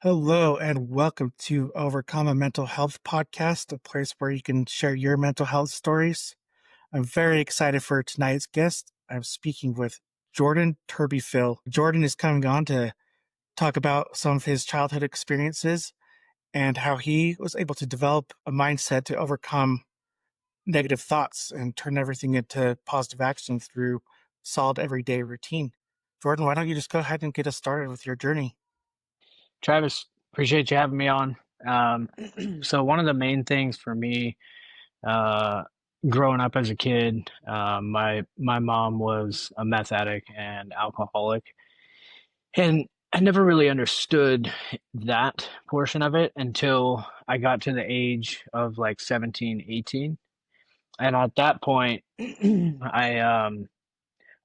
Hello and welcome to Overcome a Mental Health Podcast, a place where you can share your mental health stories. I'm very excited for tonight's guest. I'm speaking with Jordan Turbyfill. Jordan is coming on to talk about some of his childhood experiences and how he was able to develop a mindset to overcome negative thoughts and turn everything into positive action through solid everyday routine. Jordan, why don't you just go ahead and get us started with your journey? Travis, appreciate you having me on. So one of the main things for me, uh, growing up as a kid, my mom was a meth addict and alcoholic, and I never really understood that portion of it until I got to the age of like 17, 18. And at that point, I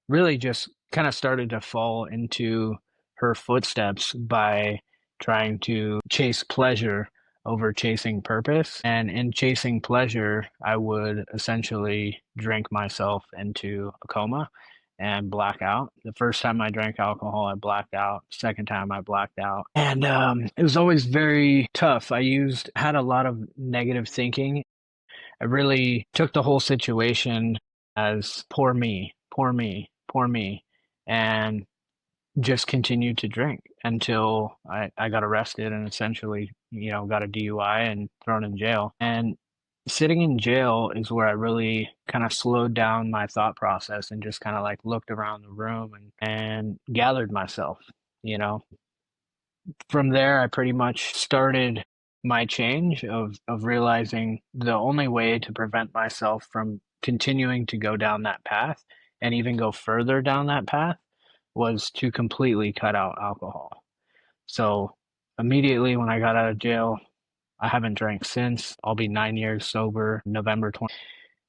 really just kind of started to fall into her footsteps by trying to chase pleasure over chasing purpose. And in chasing pleasure, I would essentially drink myself into a coma and black out. The first time I drank alcohol, I blacked out. Second time, I blacked out. And it was always very tough. Had a lot of negative thinking. I really took the whole situation as poor me, poor me, poor me, and just continued to drink until I got arrested and essentially, got a DUI and thrown in jail. And sitting in jail is where I really kind of slowed down my thought process and just kind of like looked around the room and gathered myself, you know. From there, I pretty much started my change of realizing the only way to prevent myself from continuing to go down that path and even go further down that path was to completely cut out alcohol. So immediately when I got out of jail, I haven't drank since. I'll be 9 years sober, November 20.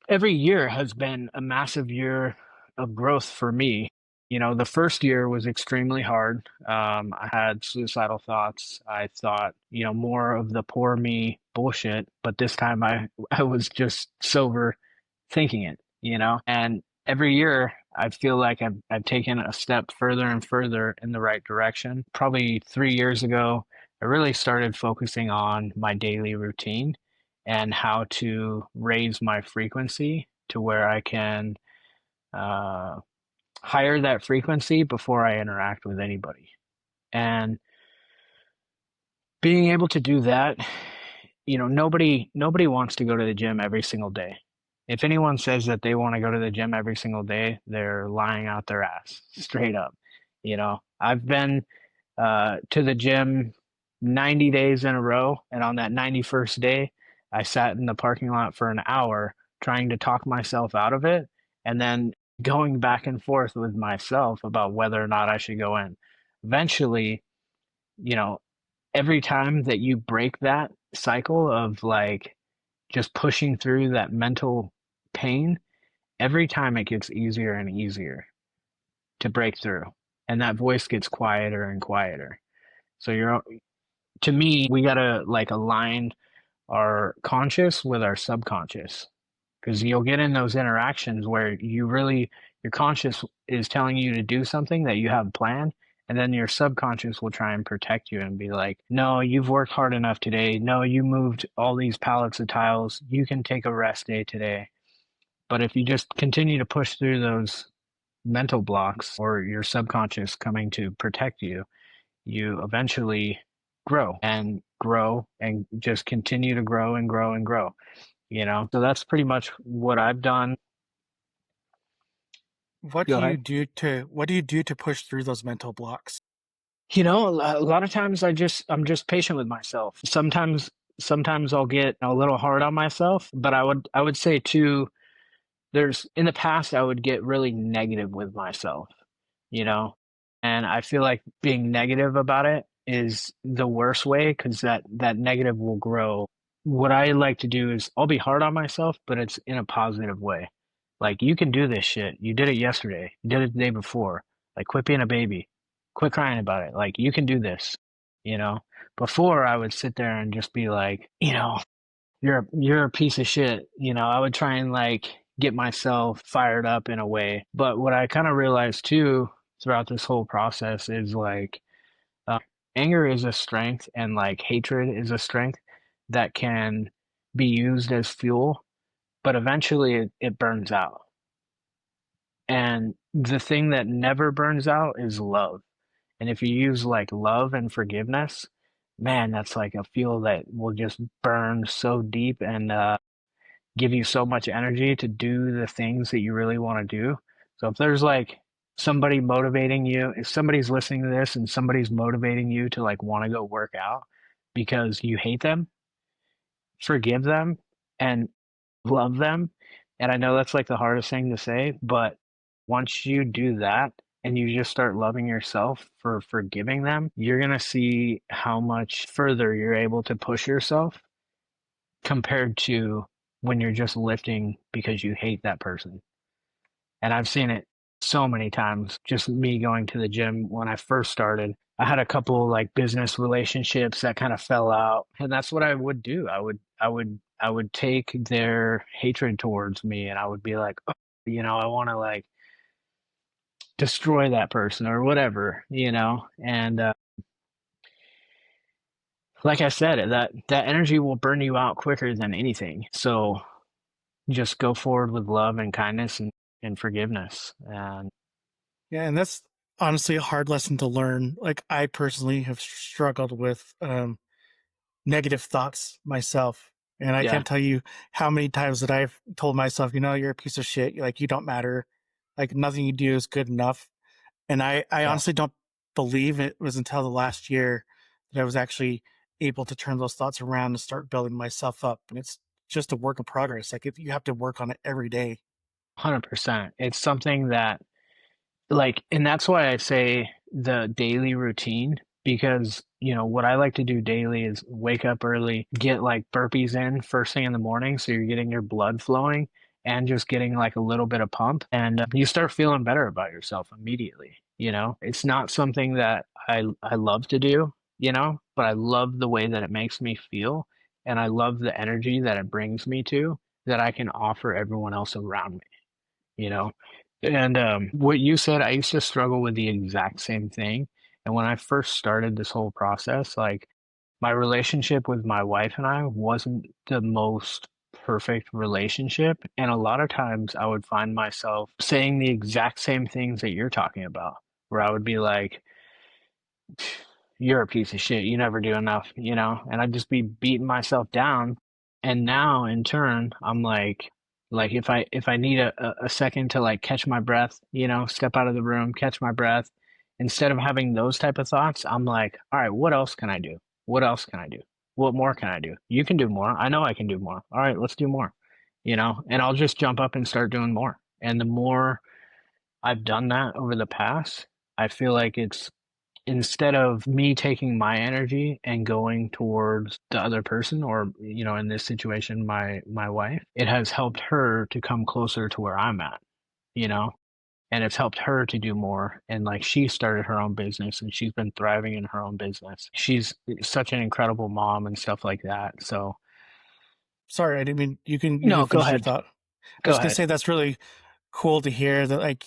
Every year has been a massive year of growth for me. The first year was extremely hard. I had suicidal thoughts. I thought, more of the poor me bullshit, but this time I was just sober thinking it, and every year I feel like I've taken a step further and further in the right direction. Probably 3 years ago, I really started focusing on my daily routine and how to raise my frequency to where I can uh, higher that frequency before I interact with anybody. And being able to do that, nobody wants to go to the gym every single day. If anyone says that they want to go to the gym every single day, they're lying out their ass, straight up. I've been to the gym 90 days in a row, and on that 91st day, I sat in the parking lot for an hour trying to talk myself out of it, and then going back and forth with myself about whether or not I should go in. Eventually, you know, every time that you break that cycle of like just pushing through that mental pain, every time it gets easier and easier to break through. And that voice gets quieter and quieter. So to me, we gotta like align our conscious with our subconscious. Because you'll get in those interactions where your conscious is telling you to do something that you have planned, and then your subconscious will try and protect you and be like, no, you've worked hard enough today. No, you moved all these pallets of tiles. You can take a rest day today. But if you just continue to push through those mental blocks or your subconscious coming to protect you, you eventually grow and just continue to grow and grow and grow. So that's pretty much what I've done. What Go do you ahead. do to push through those mental blocks? A lot of times I'm just patient with myself. Sometimes I'll get a little hard on myself, but I would say too, there's in the past I would get really negative with myself, you know, and I feel like being negative about it is the worst way because that negative will grow. What I like to do is I'll be hard on myself, but it's in a positive way. Like, you can do this shit. You did it yesterday. You did it the day before. Like, quit being a baby. Quit crying about it. Like, you can do this, you know? Before, I would sit there and just be like, you're a piece of shit. I would try and like get myself fired up in a way. But what I kind of realized too throughout this whole process is like, anger is a strength and like hatred is a strength that can be used as fuel, but eventually it burns out. And the thing that never burns out is love. And if you use like love and forgiveness, man, that's like a fuel that will just burn so deep and give you so much energy to do the things that you really want to do. So if there's like somebody motivating you, if somebody's listening to this and somebody's motivating you to like want to go work out because you hate them, forgive them and love them. And I know that's like the hardest thing to say, but once you do that and you just start loving yourself for forgiving them, you're going to see how much further you're able to push yourself compared to when you're just lifting because you hate that person. And I've seen it so many times, just me going to the gym when I first started. I had a couple like business relationships that kind of fell out, and that's what I would do. I would take their hatred towards me and I would be like, oh, I want to like destroy that person or whatever, and like I said, that energy will burn you out quicker than anything. So just go forward with love and kindness and forgiveness. And Yeah, and that's honestly a hard lesson to learn. Like I personally have struggled with negative thoughts myself. And I yeah, can't tell you how many times that I've told myself, you're a piece of shit. Like you don't matter. Like nothing you do is good enough. And I yeah, honestly don't believe it was until the last year that I was actually able to turn those thoughts around and start building myself up. And it's just a work in progress. Like you have to work on it every day. 100%. It's something that like, and that's why I say the daily routine, because, what I like to do daily is wake up early, get like burpees in first thing in the morning. So you're getting your blood flowing and just getting like a little bit of pump. And you start feeling better about yourself immediately. It's not something that I love to do, but I love the way that it makes me feel. And I love the energy that it brings me to that I can offer everyone else around me you know. And what you said, I used to struggle with the exact same thing. And when I first started this whole process, like my relationship with my wife and I wasn't the most perfect relationship. And a lot of times I would find myself saying the exact same things that you're talking about, where I would be like, you're a piece of shit. You never do enough, and I'd just be beating myself down. And now in turn, I'm like if I need a second to like catch my breath, step out of the room, catch my breath, instead of having those type of thoughts, I'm like, all right, what else can I do? What else can I do? What more can I do? You can do more. I know I can do more. All right, let's do more, and I'll just jump up and start doing more. And the more I've done that over the past, I feel like it's instead of me taking my energy and going towards the other person or in this situation my wife, it has helped her to come closer to where I'm at, you know and it's helped her to do more. And like she started her own business and she's been thriving in her own business. She's such an incredible mom and stuff like that. So Sorry, I didn't mean you can no, go finish your ahead. thought. I Go was gonna ahead. say that's really cool to hear that like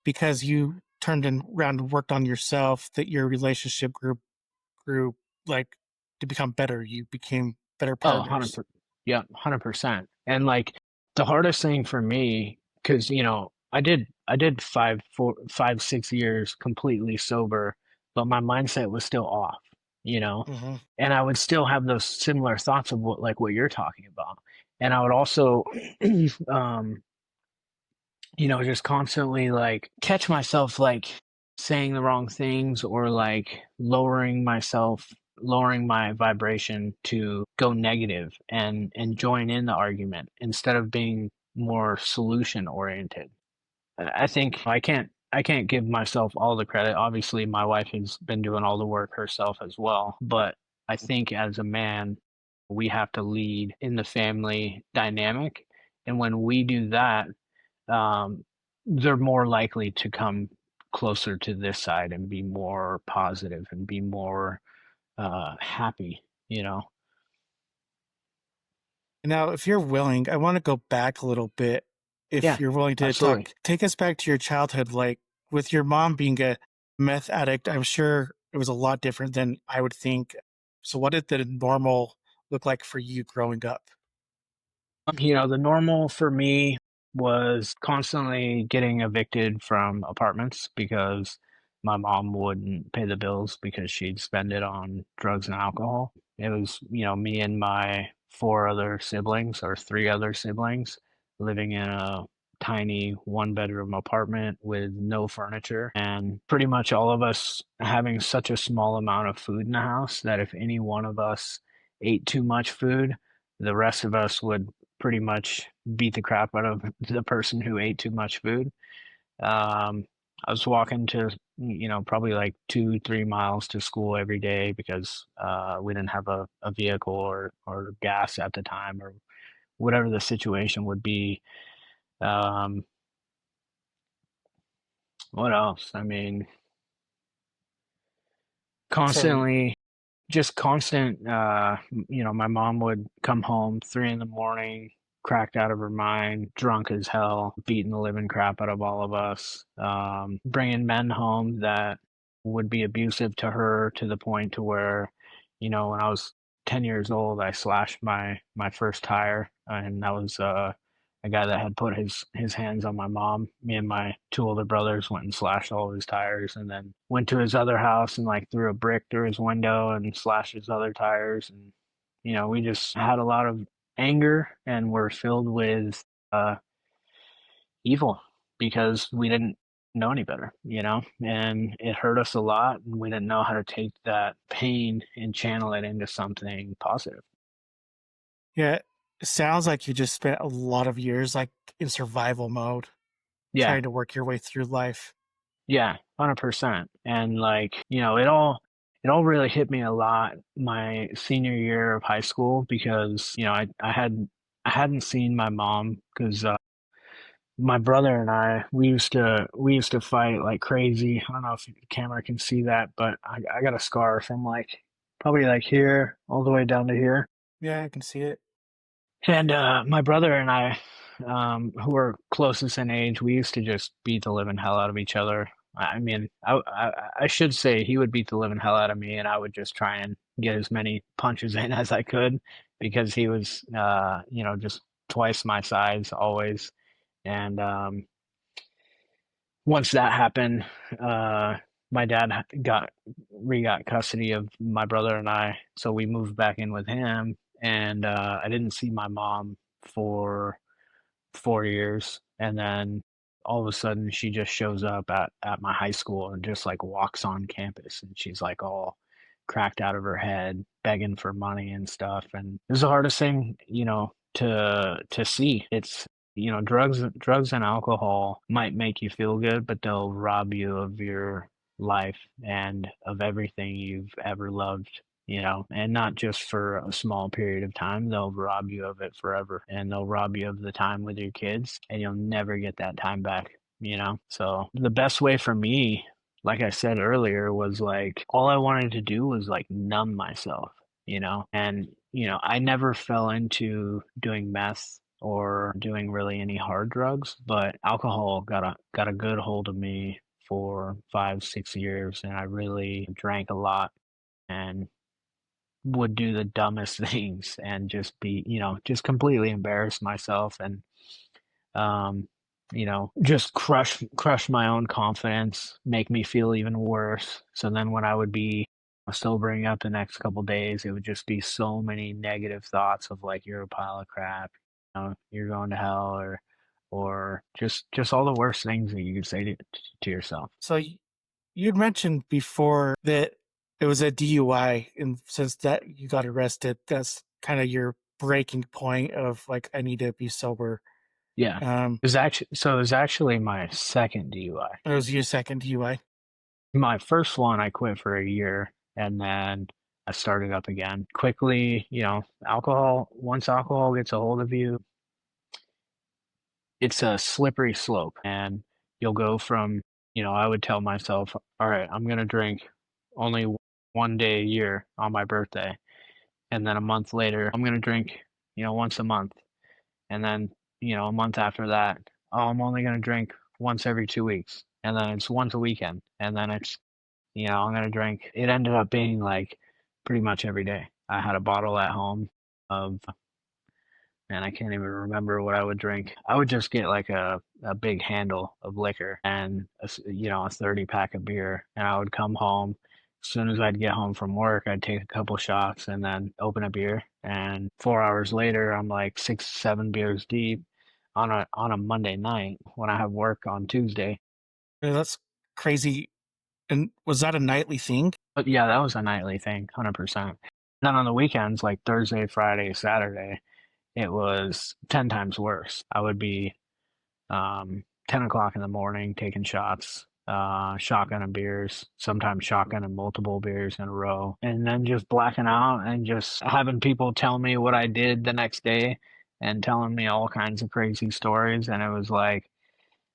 because you turned around and worked on yourself that your relationship grew like to become better. You became better Oh, partners. 100%. Yeah, 100%. And like the hardest thing for me, because I did 6 years completely sober, but my mindset was still off, you know, Hmm. and I would still have those similar thoughts of what you're talking about. And I would also, um, just constantly like catch myself like saying the wrong things or like lowering my vibration to go negative and join in the argument instead of being more solution oriented. I think I can't give myself all the credit. Obviously, my wife has been doing all the work herself as well, but I think as a man, we have to lead in the family dynamic. And when we do that, um, they're more likely to come closer to this side and be more positive and be more happy, you know? Now, if you're willing, I want to go back a little bit. If Yeah, you're willing to absolutely. take us back to your childhood, like with your mom being a meth addict, I'm sure it was a lot different than I would think. So what did the normal look like for you growing up? The normal for me was constantly getting evicted from apartments because my mom wouldn't pay the bills because she'd spend it on drugs and alcohol. It was, me and my four other siblings or three other siblings living in a tiny one-bedroom apartment with no furniture, and pretty much all of us having such a small amount of food in the house that if any one of us ate too much food, the rest of us would pretty much beat the crap out of the person who ate too much food. Um, I was walking to, probably like 2, 3 miles to school every day because we didn't have a vehicle or gas at the time or whatever the situation would be. Um, what else? I mean, So constantly just constant, my mom would come home 3 in the morning, cracked out of her mind, drunk as hell, beating the living crap out of all of us, bringing men home that would be abusive to her to the point to where, when I was 10 years old, I slashed my first tire, and that was a guy that had put his hands on my mom. Me and my two older brothers went and slashed all of his tires, and then went to his other house and like threw a brick through his window and slashed his other tires. And we just had a lot of anger and were filled with uh, evil because we didn't know any better, and it hurt us a lot, and we didn't know how to take that pain and channel it into something positive. yeah, it sounds like you just spent a lot of years like in survival mode, Yeah. trying to work your way through life. Yeah, 100%. And like, it all really hit me a lot my senior year of high school because, I hadn't seen my mom because my brother and I we used to fight like crazy. I don't know if the camera can see that, but I got a scar from like probably like here all the way down to here. Yeah, I can see it. And my brother and I, who were closest in age, we used to just beat the living hell out of each other. I mean, I should say he would beat the living hell out of me, and I would just try and get as many punches in as I could because he was, just twice my size always. And once that happened, uh, my dad got custody of my brother and I, so we moved back in with him, and I didn't see my mom for 4 years, and then all of a sudden she just shows up at my high school and just like walks on campus, and she's like all cracked out of her head, begging for money and stuff, and it was the hardest thing, to see. It's drugs and alcohol might make you feel good, but they'll rob you of your life and of everything you've ever loved, and not just for a small period of time. They'll rob you of it forever, and they'll rob you of the time with your kids, and you'll never get that time back, So the best way for me, like I said earlier, was like all I wanted to do was like numb myself, and I never fell into doing meth or doing really any hard drugs, but alcohol got a good hold of me for 5, 6 years, and I really drank a lot and would do the dumbest things and just be, just completely embarrass myself and just crush my own confidence, make me feel even worse. So then when I would be sobering up the next couple days, it would just be so many negative thoughts of like you're a pile of crap, you're going to hell, or just all the worst things that you could say to yourself. So you'd mentioned before that it was a DUI, and since that you got arrested, that's kind of your breaking point of like I need to be sober. Yeah. Um, It was actually my second DUI. it was your second DUI. My first one, I quit for a year and then I started up again quickly. Once alcohol gets a hold of you, it's a slippery slope. And you'll go from, I would tell myself, all right, I'm going to drink only one day a year on my birthday. And then a month later, I'm going to drink, once a month. And then, a month after that, oh, I'm only going to drink once every 2 weeks. And then it's once a weekend. And then it's I'm gonna drink. It ended up being like pretty much every day. I had a bottle at home of, and I can't even remember what I would drink. I would just get like a big handle of liquor and a 30 pack of beer, and I would come home. As soon as I'd get home from work, I'd take a couple shots and then open a beer. And 4 hours later, I'm like 6, 7 beers deep on a Monday night when I have work on Tuesday. Yeah, that's crazy. And was that a nightly thing? But yeah, that was a nightly thing, 100%. Then on the weekends, like Thursday, Friday, Saturday, it was 10 times worse. I would be 10 o'clock in the morning taking shots, shotgun and beers, sometimes shotgun and multiple beers in a row, and then just blacking out and just having people tell me what I did the next day and telling me all kinds of crazy stories. And it was like,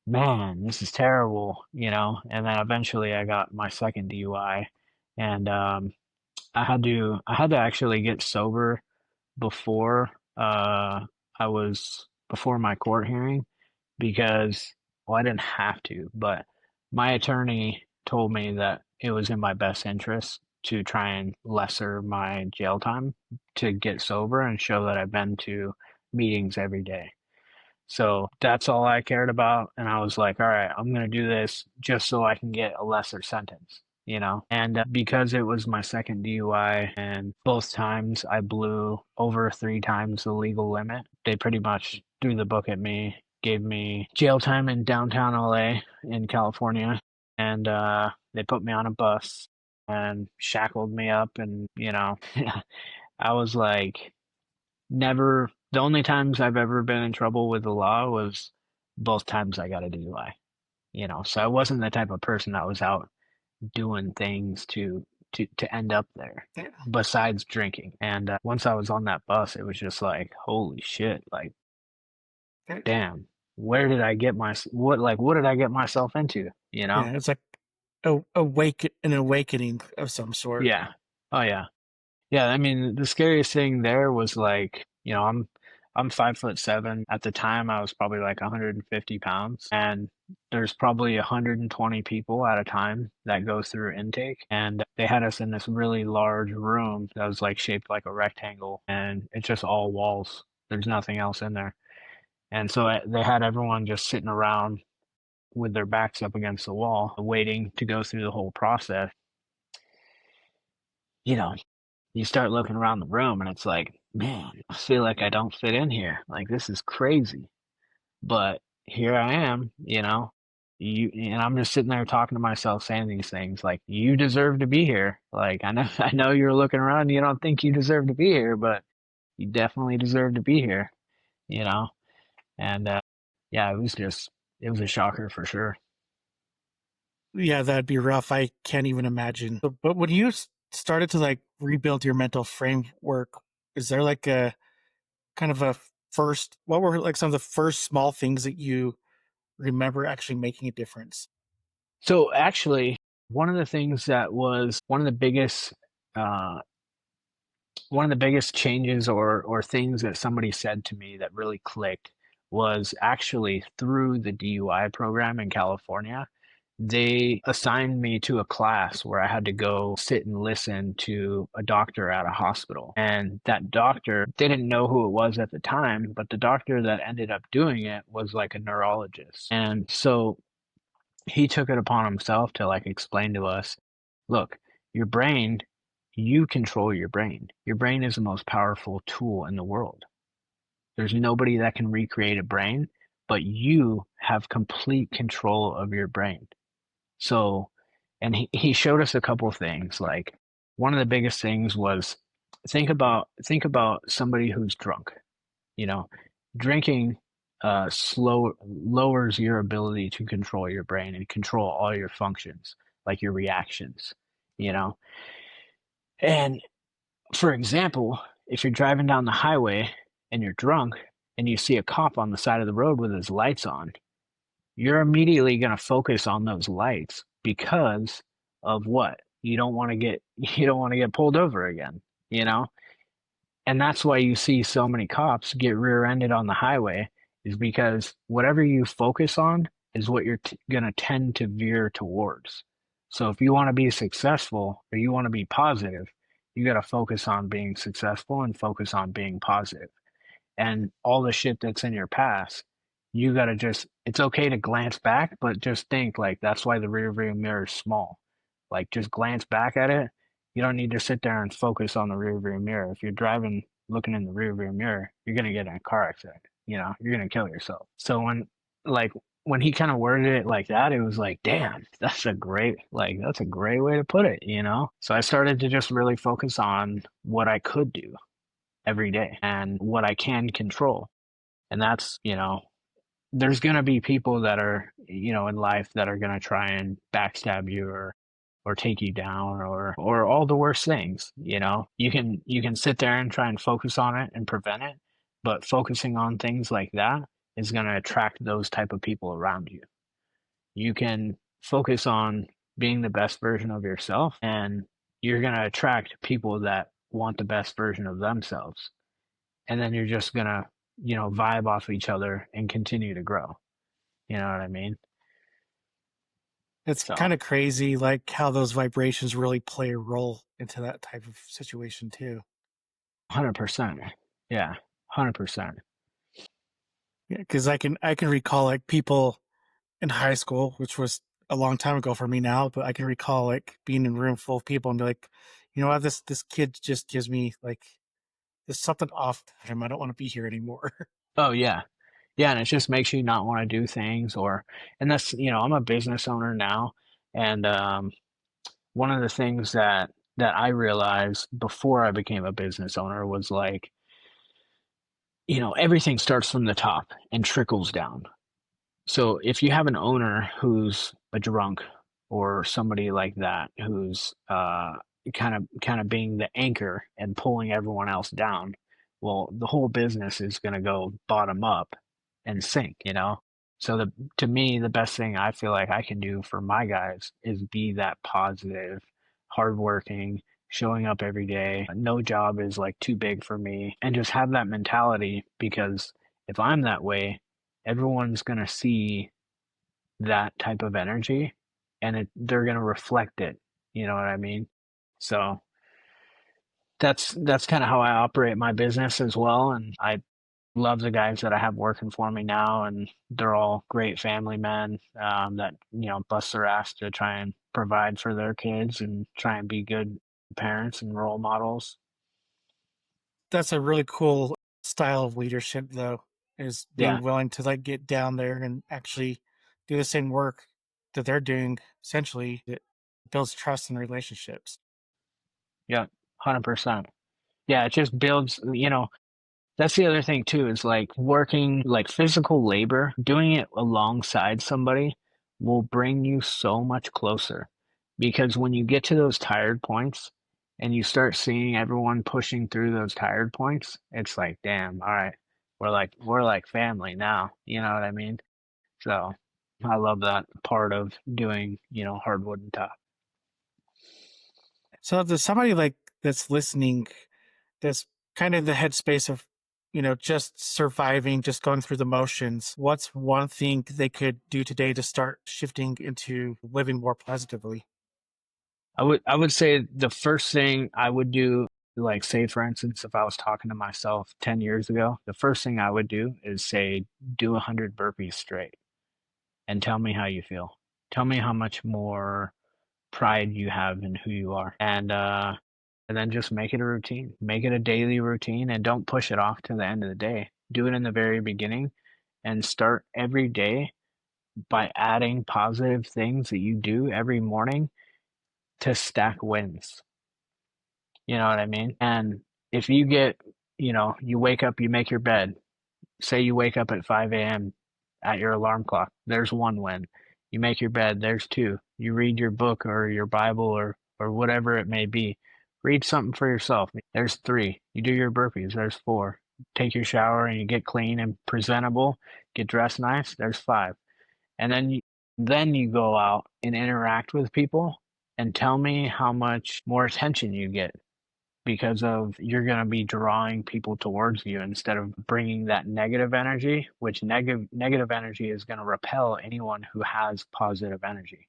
man, this is terrible. And then eventually I got my second DUI, and I had to actually get sober before I was before my court hearing because, well, I didn't have to, but my attorney told me that it was in my best interest to try and lesser my jail time to get sober and show that I've been to meetings every day. So that's all I cared about. And I was like, all right, I'm going to do this just so I can get a lesser sentence. And because it was my second DUI and both times I blew over 3 times the legal limit, they pretty much threw the book at me, gave me jail time in downtown LA in California. And they put me on a bus and shackled me up. And I was like, never, the only times I've ever been in trouble with the law was both times I got a DUI. So I wasn't the type of person that was out doing things to end up there Yeah. besides drinking. And once I was on that bus, it was just like, holy shit, like, Okay. damn, where did I get what did I get myself into, you know? Yeah, it's like an awakening of some sort. Yeah. Oh yeah. Yeah, I mean, the scariest thing there was like, I'm 5'7". At the time, I was probably like 150 pounds, and there's probably 120 people at a time that go through intake, and they had us in this really large room that was like shaped like a rectangle, and it's just all walls. There's nothing else in there, and so they had everyone just sitting around with their backs up against the wall, waiting to go through the whole process. You know, you start looking around the room and it's like, man, I feel like I don't fit in here. Like this is crazy. But here I am. And I'm just sitting there talking to myself saying these things like you deserve to be here. Like I know I know you're looking around and you don't think you deserve to be here, but you definitely deserve to be here, you know? And yeah, it was a shocker for sure. Yeah, that'd be rough. I can't even imagine. But when you started to like rebuild your mental framework, is there like a kind of a first, what were like some of the first small things that you remember actually making a difference? So actually, one of the things that was uh, one of the biggest changes or things that somebody said to me that really clicked was actually through the DUI program in California. They assigned me to a class where I had to go sit and listen to a doctor at a hospital. And that doctor, they didn't know who it was at the time, but the doctor that ended up doing it was like a neurologist. And so he took it upon himself to like explain to us, look, your brain, you control your brain. Your brain is the most powerful tool in the world. There's nobody that can recreate a brain, but you have complete control of your brain. So, and he showed us a couple things. Like one of the biggest things was think about somebody who's drunk. You know, drinking lowers your ability to control your brain and control all your functions, like your reactions, you know. And for example, if you're driving down the highway and you're drunk and you see a cop on the side of the road with his lights on, you're immediately going to focus on those lights because of what? You don't want to get you don't want to get pulled over again, you know? And that's why you see so many cops get rear-ended on the highway is because whatever you focus on is what you're going to tend to veer towards. So if you want to be successful or you want to be positive, you got to focus on being successful and focus on being positive. And all the shit that's in your past, you got to just, it's okay to glance back, but just think like that's why the rear view mirror is small. Like just glance back at it. You don't need to sit there and focus on the rear view mirror. If you're driving, looking in the rear view mirror, you're going to get in a car accident. You're going to kill yourself. So like, when he kind of worded it like that, it was like, damn, that's a great way to put it. So I started to just really focus on what I could do every day and what I can control. And that's, there's going to be people that are, in life that are going to try and backstab you or take you down or all the worst things. You can sit there and try and focus on it and prevent it, but focusing on things like that is going to attract those type of people around you. You can focus on being the best version of yourself, and you're going to attract people that want the best version of themselves. And then you're just going to, vibe off each other and continue to grow. You know what I mean? It's So, kind of crazy, like how those vibrations really play a role into that type of situation too. 100%. Yeah, 100%. Yeah, because I can recall like people in high school, which was a long time ago for me now, but I can recall like being in a room full of people and be like, you know what, this kid just gives me like there's something off him. I don't want to be here anymore. Oh, yeah. Yeah, and it just makes you not want to do things and I'm a business owner now. And one of the things that I realized before I became a business owner was like, everything starts from the top and trickles down. So if you have an owner who's a drunk or somebody like that who's kind of being the anchor and pulling everyone else down, well, the whole business is going to go bottom up and sink. So to me, the best thing I feel like I can do for my guys is be that positive, hardworking, showing up every day. No job is like too big for me, and just have that mentality because if I'm that way, everyone's going to see that type of energy and they're going to reflect it. You know what I mean? So that's kind of how I operate my business as well. And I love the guys that I have working for me now, and they're all great family men that bust their ass to try and provide for their kids and try and be good parents and role models. That's a really cool style of leadership though, is Yeah, being willing to like get down there and actually do the same work that they're doing. Essentially, it builds trust in relationships. yeah, 100%. Yeah, it just builds. That's the other thing too, is like working like physical labor, doing it alongside somebody will bring you so much closer. Because when you get to those tired points and you start seeing everyone pushing through those tired points, it's like, damn, all right, we're like family now. You know what I mean? So I love that part of doing, hardwood and top. So, there's somebody like that's listening, that's kind of the headspace of, just surviving, just going through the motions. What's one thing they could do today to start shifting into living more positively? I would say the first thing I would do, like say for instance, if I was talking to myself 10 years ago, the first thing I would do is say, do 100 burpees straight and tell me how you feel. Tell me how much more pride you have in who you are. And then just make it a routine. Make it a daily routine and don't push it off to the end of the day. Do it in the very beginning and start every day by adding positive things that you do every morning to stack wins. You know what I mean? And if you wake up, you make your bed. Say you wake up at 5 a.m. at your alarm clock. There's one win. You make your bed. There's two. You read your book or your Bible or whatever it may be. Read something for yourself. There's three. You do your burpees. There's four. Take your shower and you get clean and presentable. Get dressed nice. There's five. And then you go out and interact with people and tell me how much more attention you get because of you're going to be drawing people towards you instead of bringing that negative energy, which negative energy is going to repel anyone who has positive energy.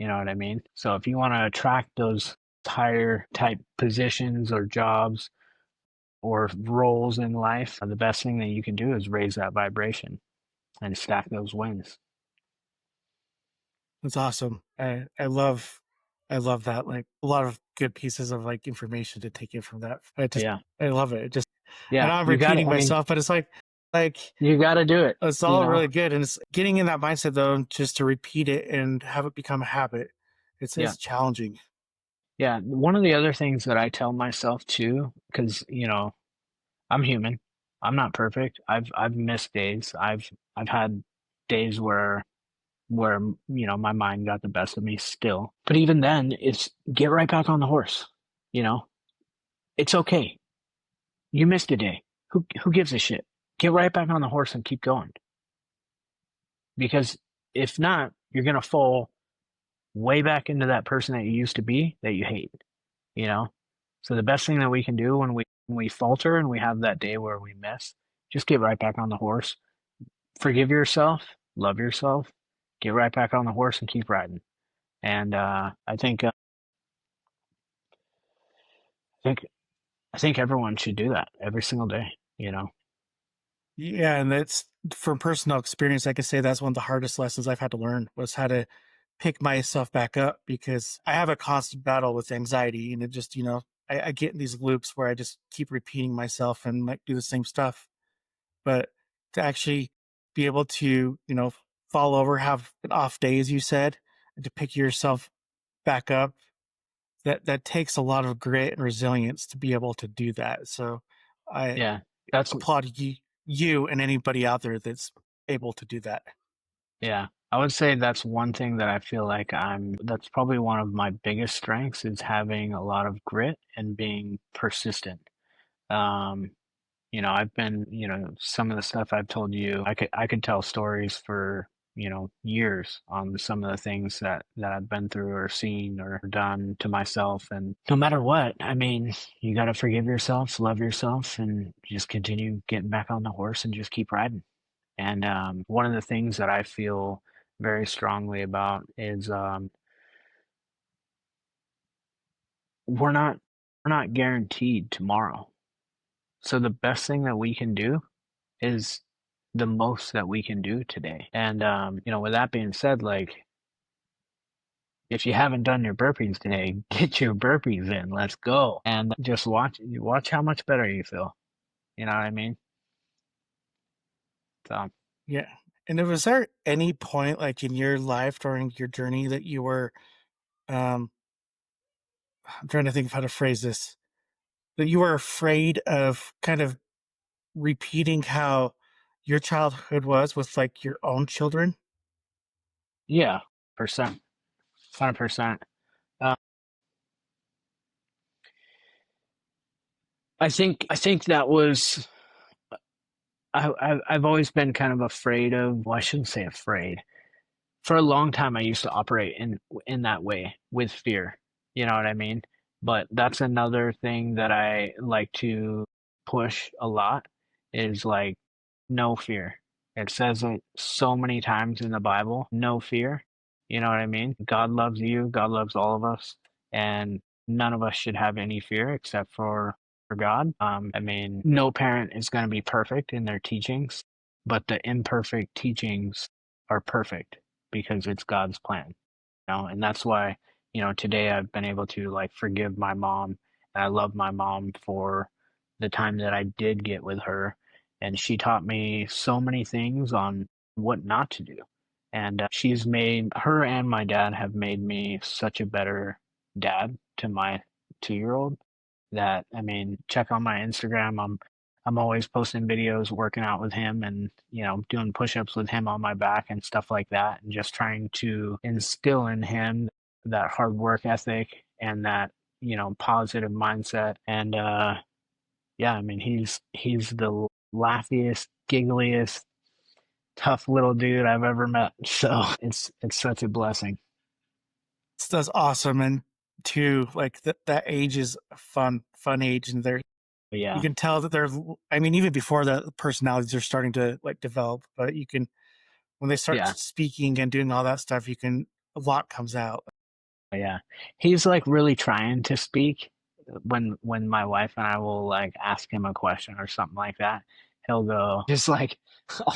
You know what I mean? So if you want to attract those higher type positions or jobs or roles in life, the best thing that you can do is raise that vibration and stack those wins. That's awesome. I love that. Like a lot of good pieces of like information to take in from that. Yeah. I love it. I Yeah. know I'm You got it. repeating I mean, myself, but it's like you got to do it, it's you all know? really good. And it's getting in that mindset though, just to repeat it and have it become a habit. Yeah. It's challenging. Yeah. One of the other things that I tell myself too, because, I'm human. I'm not perfect. I've missed days. I've had days where my mind got the best of me still. But even then, it's get right back on the horse. You know, it's okay. You missed a day. Who gives a shit? Get right back on the horse and keep going. Because if not, you're gonna fall way back into that person that you used to be that you hate. You know. So the best thing that we can do when we falter and we have that day where we miss, just get right back on the horse. Forgive yourself, love yourself, get right back on the horse and keep riding. And I think I think everyone should do that every single day, you know? Yeah, and that's from personal experience. I can say that's one of the hardest lessons I've had to learn was how to pick myself back up because I have a constant battle with anxiety, and it just I get in these loops where I just keep repeating myself and like do the same stuff. But to actually be able to fall over, have an off day, as you said, and to pick yourself back up, that takes a lot of grit and resilience to be able to do that. So I Yeah. That's applaud you and anybody out there that's able to do that. yeah. I would say that's one thing that I feel like that's probably one of my biggest strengths is having a lot of grit and being persistent. Um, I've been, some of the stuff I've told you, I could tell stories for, years on some of the things that I've been through or seen or done to myself. And no matter what, I mean, you got to forgive yourself, love yourself, and just continue getting back on the horse and just keep riding. And one of the things that I feel very strongly about is we're not we're not guaranteed tomorrow. So the best thing that we can do is the most that we can do today. And with that being said, like if you haven't done your burpees today, get your burpees in. Let's go. And just watch how much better you feel. You know what I mean? So Yeah. And was there any point like in your life during your journey that you were um I'm trying to think of how to phrase this, that you were afraid of kind of repeating how your childhood was with like your own children? yeah, percent, 100%. Uh, I think that was I've always been kind of afraid of. Well, I shouldn't say afraid. For a long time I used to operate in that way with fear. You know what I mean? But that's another thing that I like to push a lot is like no fear. It says it so many times in the Bible, no fear. You know what I mean? God loves you, God loves all of us, and none of us should have any fear except for God. I mean, no parent is going to be perfect in their teachings, but the imperfect teachings are perfect because it's God's plan, and that's why, today I've been able to like forgive my mom and I love my mom for the time that I did get with her. And she taught me so many things on what not to do. And she's made her and my dad have made me such a better dad to my 2-year old that I mean, check on my Instagram. I'm always posting videos working out with him and, doing push-ups with him on my back and stuff like that and just trying to instill in him that hard work ethic and that, positive mindset. And yeah, I mean, he's the laughiest, giggliest, tough little dude I've ever met. So, it's such a blessing. That's awesome. And too, like that age is a fun age, and But you yeah. can tell that they're. I mean, even before the personalities are starting to like develop, but you can when they start Yeah. speaking and doing all that stuff, you can. a lot comes out. Yeah. He's like really trying to speak when my wife and I will like ask him a question or something like that. He'll go just like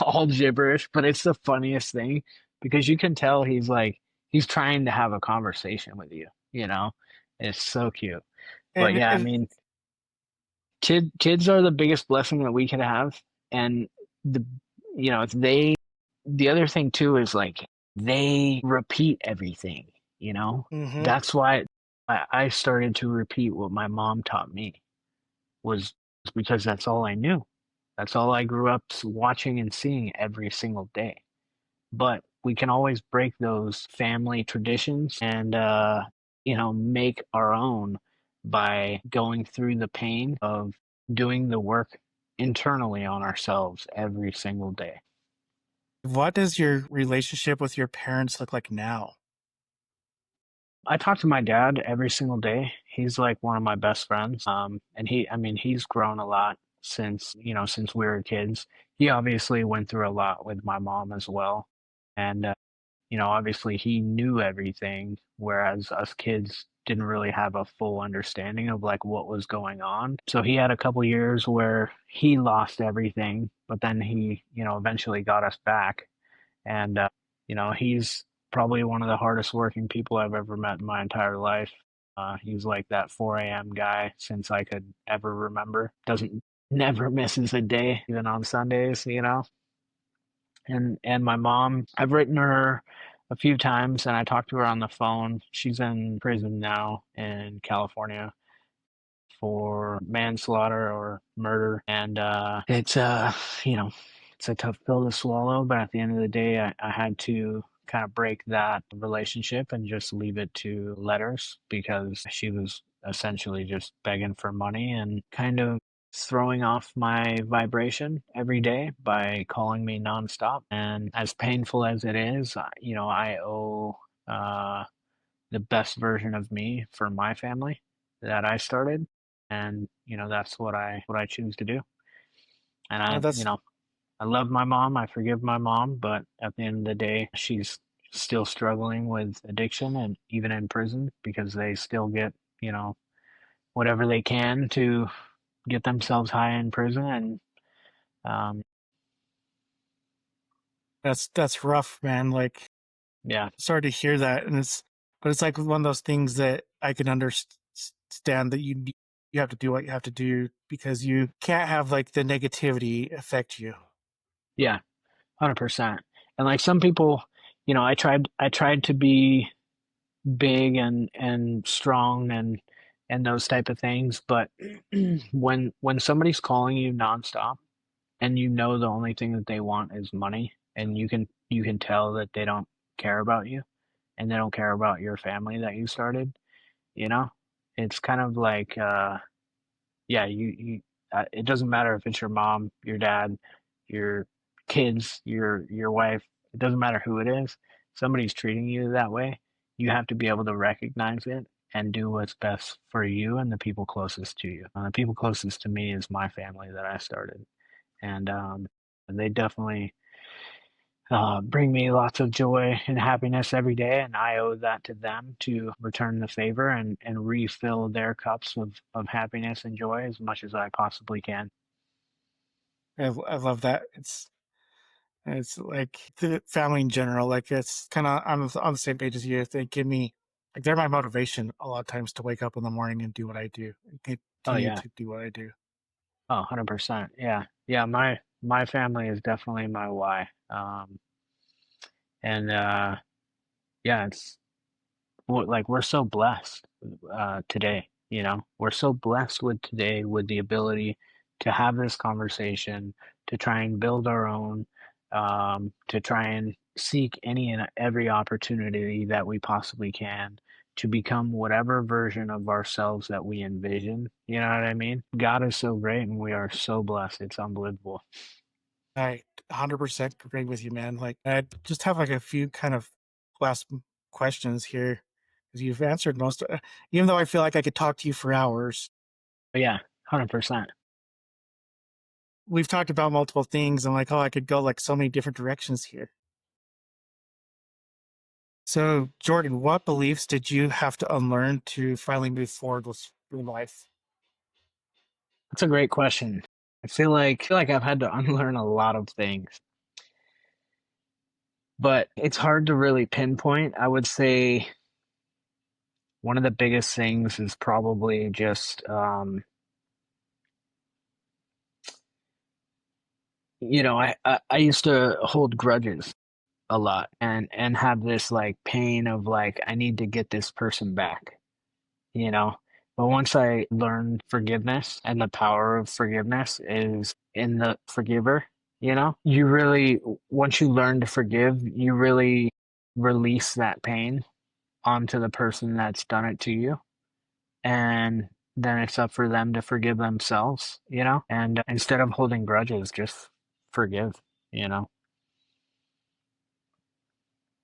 all gibberish, but it's the funniest thing because you can tell he's like he's trying to have a conversation with you, you know? It's so cute. But And yeah, I and mean, kids are the biggest blessing that we could have. And the you know, if they the other thing too is like they repeat everything, you know? hmm That's why I started to repeat what my mom taught me was because that's all I knew. That's all I grew up watching and seeing every single day. But we can always break those family traditions and make our own by going through the pain of doing the work internally on ourselves every single day. what does your relationship with your parents look like now? I talk to my dad every single day. He's like one of my best friends. And I mean, he's grown a lot since we were kids. He obviously went through a lot with my mom as well. And, obviously he knew everything, whereas us kids didn't really have a full understanding of like what was going on. So he had a couple years where he lost everything, but then he, eventually got us back. And, he's probably one of the hardest working people I've ever met in my entire life. He's like that 4 a.m. guy since I could ever remember. Never misses a day, even on Sundays. And my mom, I've written her a few times and I talked to her on the phone. She's in prison now in California for manslaughter or murder. And you know, it's a tough pill to swallow, but at the end of the day, I had to kind of break that relationship and just leave it to letters because she was essentially just begging for money and kind of throwing off my vibration every day by calling me nonstop. And as painful as it is, I owe uh, the best version of me for my family that I started, and that's what I choose to do. And Well, that's I love my mom, I forgive my mom, but at the end of the day, she's still struggling with addiction and even in prison because they still get whatever they can to get themselves high in prison. And um, that's rough, man. Like, yeah, sorry to hear that, and but it's like one of those things that I can understand that you have to do what you have to do because you can't have like the negativity affect you. yeah, 100%. And like some people, I tried to be big and strong and those type of things, but when somebody's calling you nonstop and the only thing that they want is money, and you can tell that they don't care about you and they don't care about your family that you started, you know it's kind of like yeah, it doesn't matter if it's your mom, your dad, your kids, your wife. It doesn't matter who it is. Somebody's treating you that way. You have to be able to recognize it and do what's best for you and the people closest to you. The people closest to me is my family that I started, and they definitely bring me lots of joy and happiness every day, and I owe that to them to return the favor and refill their cups of happiness and joy as much as I possibly can. I love that. It's like the family in general. Like it's kind of on the same page as you. They give me like they're my motivation a lot of times to wake up in the morning and do what I do and Oh continue yeah. to do what I do. Oh, 100%. Yeah. Yeah, my family is definitely my why. And yeah, we're so blessed today, we're so blessed with today with the ability to have this conversation, to try and build our own, to try and seek any and every opportunity that we possibly can to become whatever version of ourselves that we envision. You know what I mean? God is so great and we are so blessed. It's unbelievable. I 100% agree with you, man. Like I just have like a few kind of last questions here because you've answered most. Even though I feel like I could talk to you for hours, But yeah, 100%. we've talked about multiple things. I'm like, oh, I could go like so many different directions here. So, Jordan, what beliefs did you have to unlearn to finally move forward with your life? That's a great question. I feel like I've had to unlearn a lot of things, but it's hard to really pinpoint. I would say one of the biggest things is probably just I used to hold grudges a lot and have this like pain of like I need to get this person back, you know. But once I learned forgiveness and the power of forgiveness is in the forgiver, you really, once you learn to forgive, you really release that pain onto the person that's done it to you. And then it's up for them to forgive themselves, and instead of holding grudges, just forgive, you know.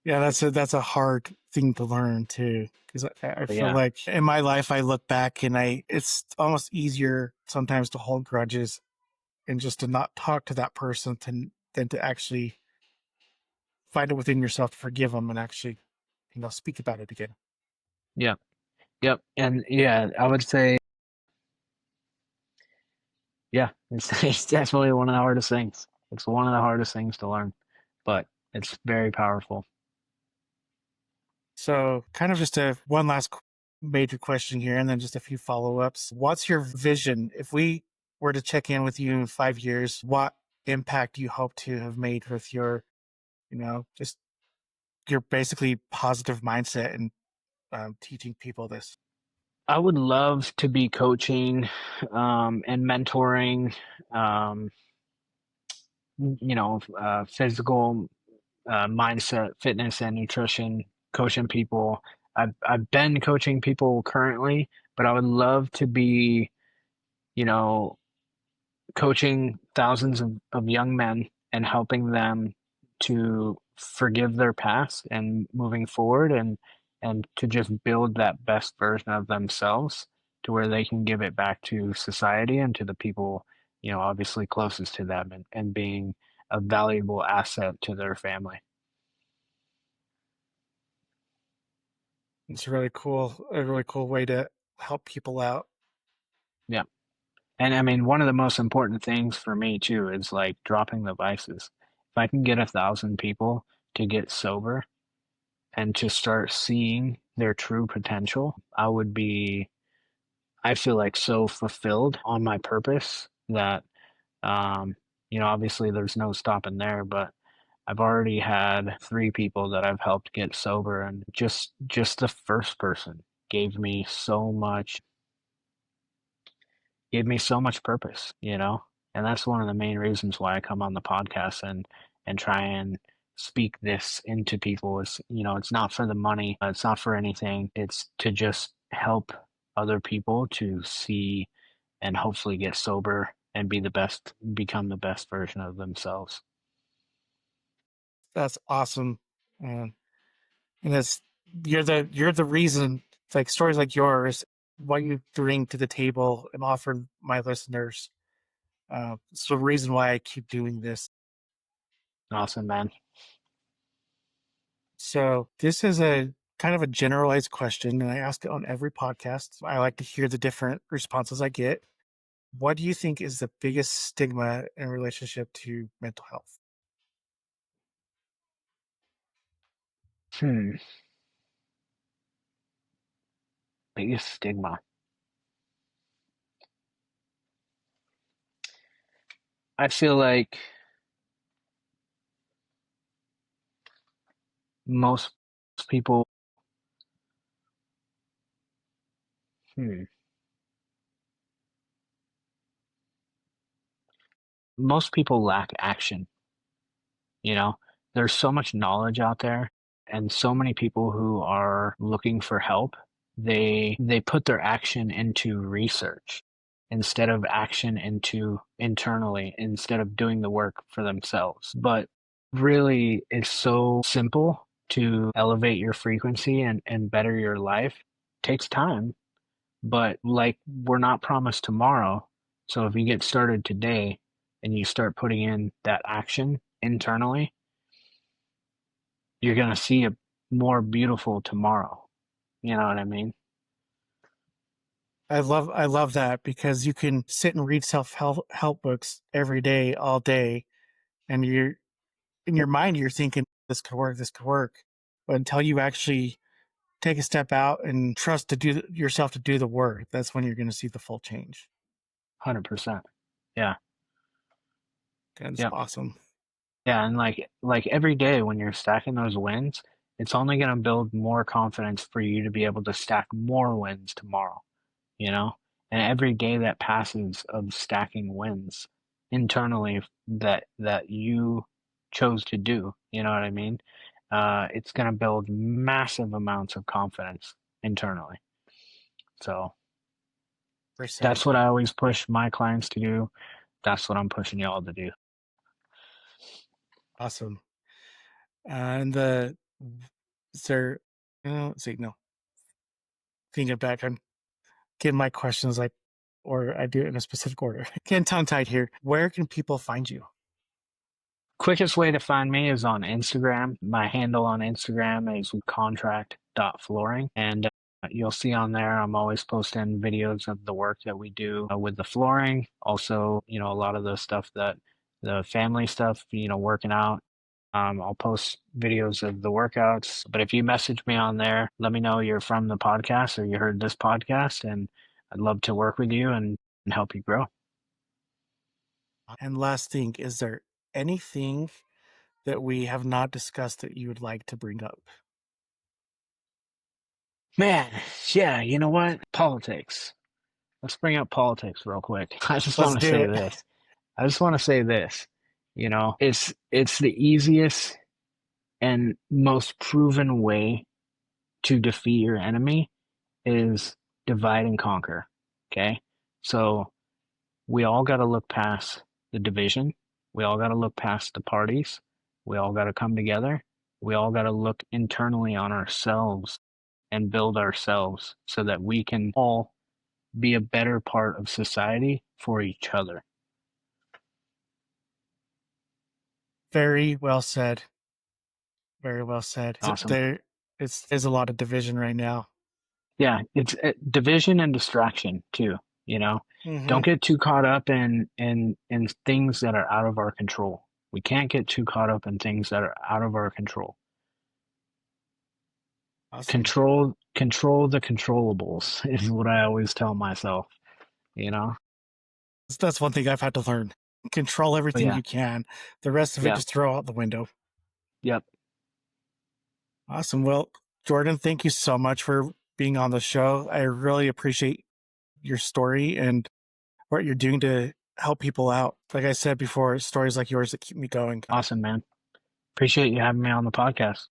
Yeah, that's a hard thing to learn too, because I But feel yeah, like in my life I look back and it's almost easier sometimes to hold grudges and just to not talk to that person than to actually find it within yourself to forgive them and actually speak about it again. yeah, yep. And yeah, I would say, yeah, it's, it's definitely one of the hardest things. It's one of the hardest things to learn, but it's very powerful. So, kind of just a one last major question here, and then just a few follow ups. What's your vision? If we were to check in with you in 5 years, what impact do you hope to have made with your, just your basically positive mindset and teaching people this? I would love to be coaching and mentoring, um, physical, mindset, fitness, and nutrition, coaching people. I've been coaching people currently, but I would love to be, you know, coaching thousands of young men and helping them to forgive their past and moving forward and to just build that best version of themselves to where they can give it back to society and to the people, obviously closest to them and being a valuable asset to their family. It's a really cool way to help people out. Yeah. And I mean, one of the most important things for me too is like dropping the vices. If I can get 1,000 people to get sober and to start seeing their true potential, I feel like so fulfilled on my purpose that, um, obviously there's no stopping there, but I've already had 3 people that I've helped get sober, and just the first person gave me so much gave me so much purpose, and that's one of the main reasons why I come on the podcast and try and speak this into people is, it's not for the money, it's not for anything. It's to just help other people to see and hopefully get sober and become the best version of themselves. That's awesome. And and it's you're the reason, like stories like yours, what you bring to the table and offer my listeners. It's the reason why I keep doing this. Awesome, man. So this is a kind of a generalized question, and I ask it on every podcast. I like to hear the different responses I get. What do you think is the biggest stigma in relationship to mental health? Hmm. Biggest stigma. I feel like most people, hmm, most people lack action. You know, there's so much knowledge out there and so many people who are looking for help. They put their action into research instead of action into internally, instead of doing the work for themselves. But really, it's so simple to elevate your frequency and better your life. Takes time, but like we're not promised tomorrow. So if you get started today and you start putting in that action internally, you're going to see more beautiful tomorrow. You know what I mean? I love that because you can sit and read self help books every day, all day, and you're in your mind you're thinking this could work, but until you actually take a step out and trust to do yourself to do the work, that's when you're going to see the full change. 100%. Yeah. That's Yep. awesome. Yeah, and like every day when you're stacking those wins, it's only going to build more confidence for you to be able to stack more wins tomorrow, you know? And every day that passes of stacking wins internally that you chose to do, you know what I mean? It's going to build massive amounts of confidence internally. So Percent that's what I always push my clients to do. That's what I'm pushing y'all to do. awesome. And the is there? Let's see. No, thinking back, I'm getting my questions like, or I do it in a specific order. Getting tongue tied here. Where can people find you? Quickest way to find me is on Instagram. My handle on Instagram is contract.flooring. And you'll see on there, I'm always posting videos of the work that we do with the flooring. Also, a lot of the stuff that the family stuff, working out. I'll post videos of the workouts. But if you message me on there, let me know you're from the podcast or you heard this podcast, and I'd love to work with you and help you grow. And last thing, is there anything that we have not discussed that you would like to bring up? Man, yeah, you know what? Politics. Let's bring up politics real quick. I just Let's want to do say it. this. I just want to say this. It's the easiest and most proven way to defeat your enemy is divide and conquer. Okay? So we all got to look past the division. We all got to look past the parties. We all got to come together. We all got to look internally on ourselves and build ourselves so that we can all be a better part of society for each other. Very well said. Very well said. Awesome. There's a lot of division right now. Yeah, it's division and distraction too, you know. Mm-hmm. Don't get too caught up in things that are out of our control. We can't get too caught up in things that are out of our control. Awesome. Control the controllables is what I always tell myself, you know. That's one thing I've had to learn. Control But everything yeah, you can. The rest of it yeah, just throw out the window. yep. Awesome. Well, Jordan, thank you so much for being on the show. I really appreciate your story and what you're doing to help people out. Like I said before, stories like yours that keep me going. Awesome, man. Appreciate you having me on the podcast.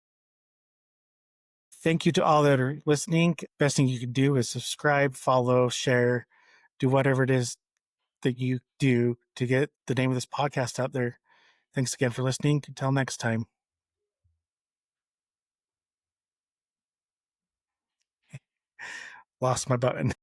Thank you to all that are listening. Best thing you can do is subscribe, follow, share, do whatever it is that you do to get the name of this podcast out there. Thanks again for listening. Until next time. Lost my button.